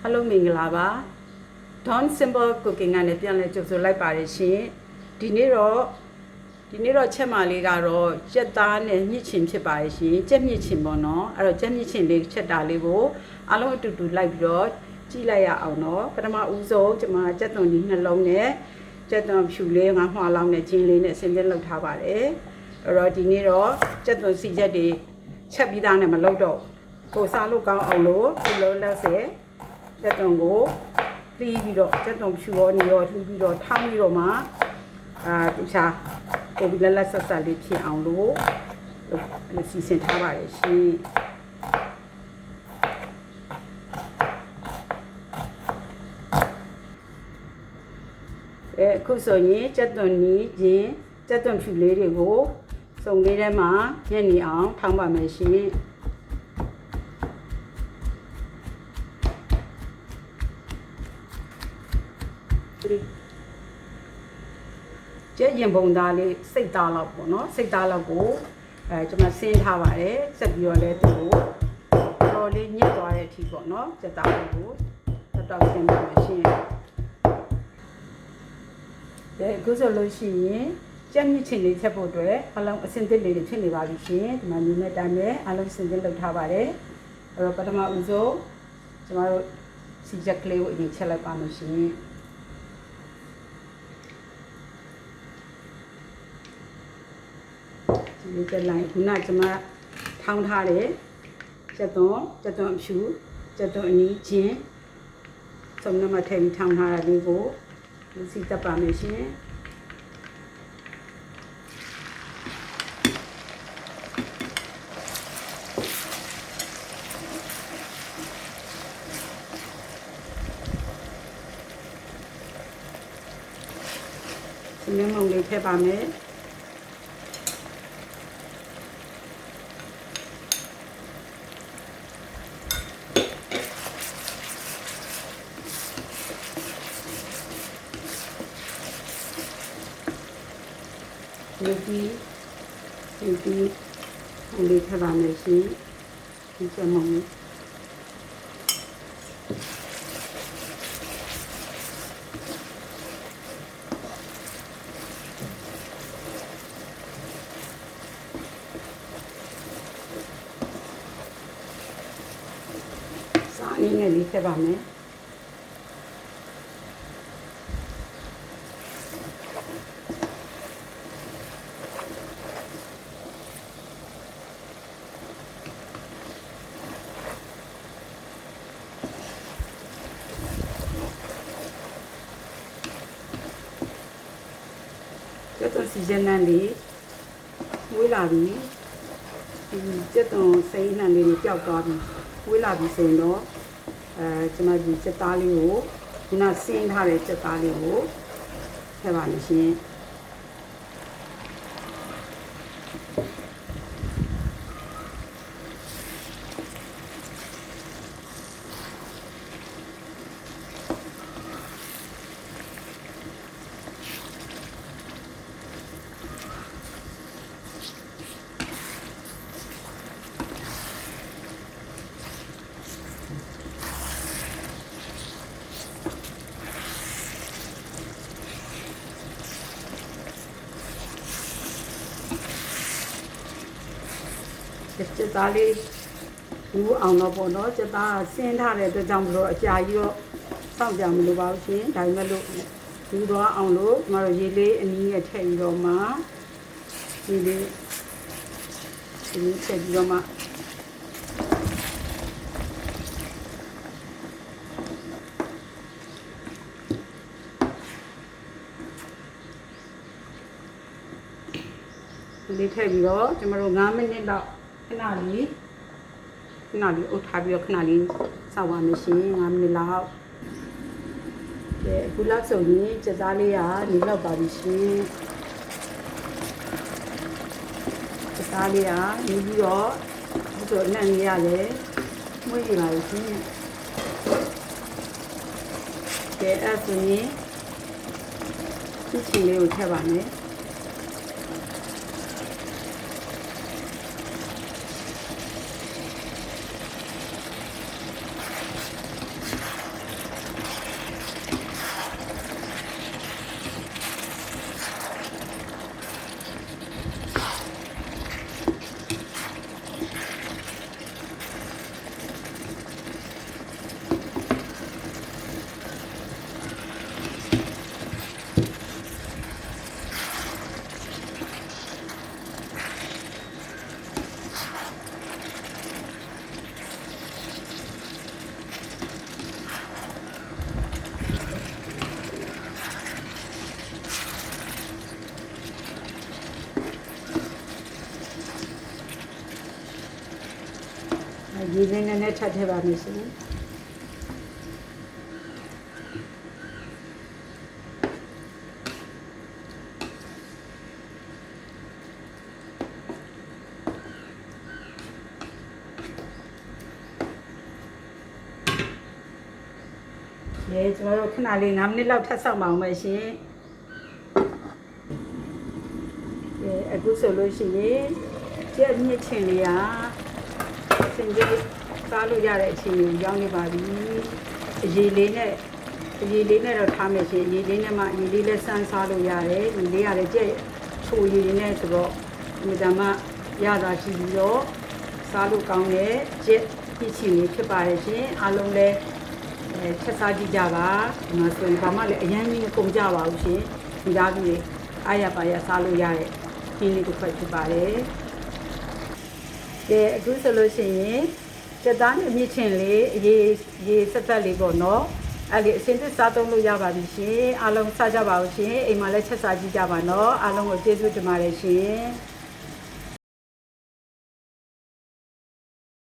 Hello မင်္ဂလာပါ Don Simple Cooking ကနေပြန်လဲကြိုဆိုလိုက်ပါတယ်ရှင်ဒီနေ့တော့ချက်မလေးကတော့ကြက်သားနဲ့ညှစ်ချင်ဖြစ်ပါရဲ့ရှင်ကြက်ညှစ်ချင်ပေါ့နော်အဲ့တော့ကြက်ညှစ်ချင်လေးချက်တာလေးကိုအားလုံးအတူတူလိုက်ပြီးတော့ကြည့်လိုက်ရအောင်နော်ပထမဦးဆုံးကျွန်မကြက်သွန်ကြီးနှလုံးနဲ့ကြက်သွန်ဖြူလေးငါးမှွာလောင်းနဲ့ချင်းလေးနဲ့ဆင်းသက်လုပ်ထားပါတယ်အဲ့တော့ဒီနေ့တော့ကြက်သွန်စီချက်တွေချက်ပြီးသားနဲ့မလုပ်တော့ကိုစားလို့ကောင်းအောင်လို့ဒီလိုလက်စဲကြက်သွန်ကိုလှီးပြီးတော့ကြက်သွန်ဖြူရောနေရောလှီးပြီးတော့ထောင်းပြီးတော့မှတခြားကိုပြီးလက်ဆက်ဆက်လေးဖြစ်အောင်လို့စီစဉ်ထားပါတယ်ရှင်အခုဆိုရင်ကြက်သွန်နီးခြင်းကြက်သွန်ဖြူလေးတွေကိုစုံလေးထဲမှာညက်နေအောင်ထောင်းပါမယ်ရှင်ကျက်ရင်ပုံသားလေးစိတ်သားလောက်ပေါ့နော်စိတ်သားလောက်ကိုကျွန်မဆင်းထားပါတယ်ဆက်ပြီးတော့လဲသူ့ကိုတော်လေးညစ်သွားတဲ့အထိပေါ့နော်ကျက်သားလေးကိုတော်ဆင်းပါမယ်ရှင်အခုဆိုလို့ရှိရင်ကြက်ညစ်ချင်လေးချက်ဖို့အတွက်အလုံးအစင်သစ်လေးတွေဖြစ်နေပါပြီရှင်ဒီမှာညီမဲ့တိုင်းနဲ့အလုံးစင်သစ်လုပ်ထားပါတယ်အဲ့တော့ပထမဦးဆုံးကျွန်တော်တို့စီချက်ကလေးကိုအရင်ချက်လိုက်ပါမယ်ရှင်ဒီကလိုင်းခုနကျွန်မထောင်းထားတဲ့ကြက်သွန်အဖြူကြက်သွန်အနီးချင်းစုံနမထည့်ပြီးထောင်းထားတာလေးကိုလူစီတက်ပါမယ်ရှင်ဒီနေ့မုံလေးထည့်ပါမယ်ဒီလေးထပ်ပါမယ်ရှင်ဒီစမုံလေးစားရင်းနဲ့လေးထပ်ပါမယ်ကျက်သွန်စီဇန်နန်လေးဝေးလာပြီကျက်သွန်စိမ်းနှံလေးတွေပျောက်သွားပြီဝေးလာပြီဆိုရင်တော့ကျွန်မဒီကျက်သားလေးကိုခုနဆင်းထားတဲ့ကျက်သားလေးကိုထည့်ပါမယ်ရှင်ကျက်သားလေးဘူးအောင်တော့ပေါ့နော်ကျက်သားဆင်းထားတဲ့အတွက်ကြောင့်မလို့အကြာကြီးတော့စောင့်ကြမလို့ပါဘူးရှင်ဒါပေမဲ့လို့ဘူးတော့အောင်လို့ကျမတို့ရေလေးအနည်းငယ်ထည့်ပြီးတော့မှရေလေးထည့်ပြီးတော့မှလေးထည့်ပြီးတော့ကျမတို့9မိနစ်လောက်ခဏလေးအုပ်ထားပြီးတော့ခဏလေးစောင့်ပါမယ်ရှင်9မိနစ်လောက်အခုလောက်ဆိုရင်ကျက်သားလေးကနေလောက်ပါပြီရှင်ကျက်သားလေးကနေပြီးတော့ဒီလိုနဲ့နေရတယ်မွေးရပါပြီရှင်အဲ့ဆိုရင်ဒီချီလေးကိုထည့်ပါမယ် ရေလေးနည်းနည်းထပ်ထည့်ပါမယ်ရှင်ရေကျွန်တော်တို့ခဏလေး9မိနစ်လောက်ထပ်ဆောက်ပါအောင်မယ်ရှင်အခုဆိုလို့ရှိရင်ကြက်မြင့်ချင်လေးကစင်ကြီးစားလို့ရတဲ့အချိန်ကိုရောက်နေပါပြီအရေးလေးနဲ့တော့ထားမယ်ရှင်အရေးလေးနဲ့မှအရေးလေးလည်းစမ်းစားလို့ရတယ်ဒီလေးကလည်းကြက်ချိုရည်နဲ့ဆိုတော့ဒီကမှရတာရှိပြီးတော့စားလို့ကောင်းတဲ့ကြက်မြင့်ချင်လေးဖြစ်ပါတယ်ရှင်အားလုံးလည်းချက်စားကြည့်ကြပါဒီမှာဆိုရင်ဘာမှလည်းအရင်ကြီးမကုန်ကြပါဘူးရှင်ဒီသားကြီးအားရပါရစားလို့ရတဲ့ဒီလေးတစ်ခွက်ဖြစ်ပါတယ်ကဲအခုဆိုလို့ရှိရင်စက်သားနဲ့မြင့်ချင်လေးရေဆက်သက်လေးပေါ့နော်အဲ့ဒီအစင်သစ်စားသုံးလို့ရပါပြီရှင်အားလုံးစားကြပါဦးရှင်အိမ်မှာလည်းချက်စားကြည့်ကြပါနော်အားလုံးကိုကျေးဇူးတင်ပါတယ်ရှင်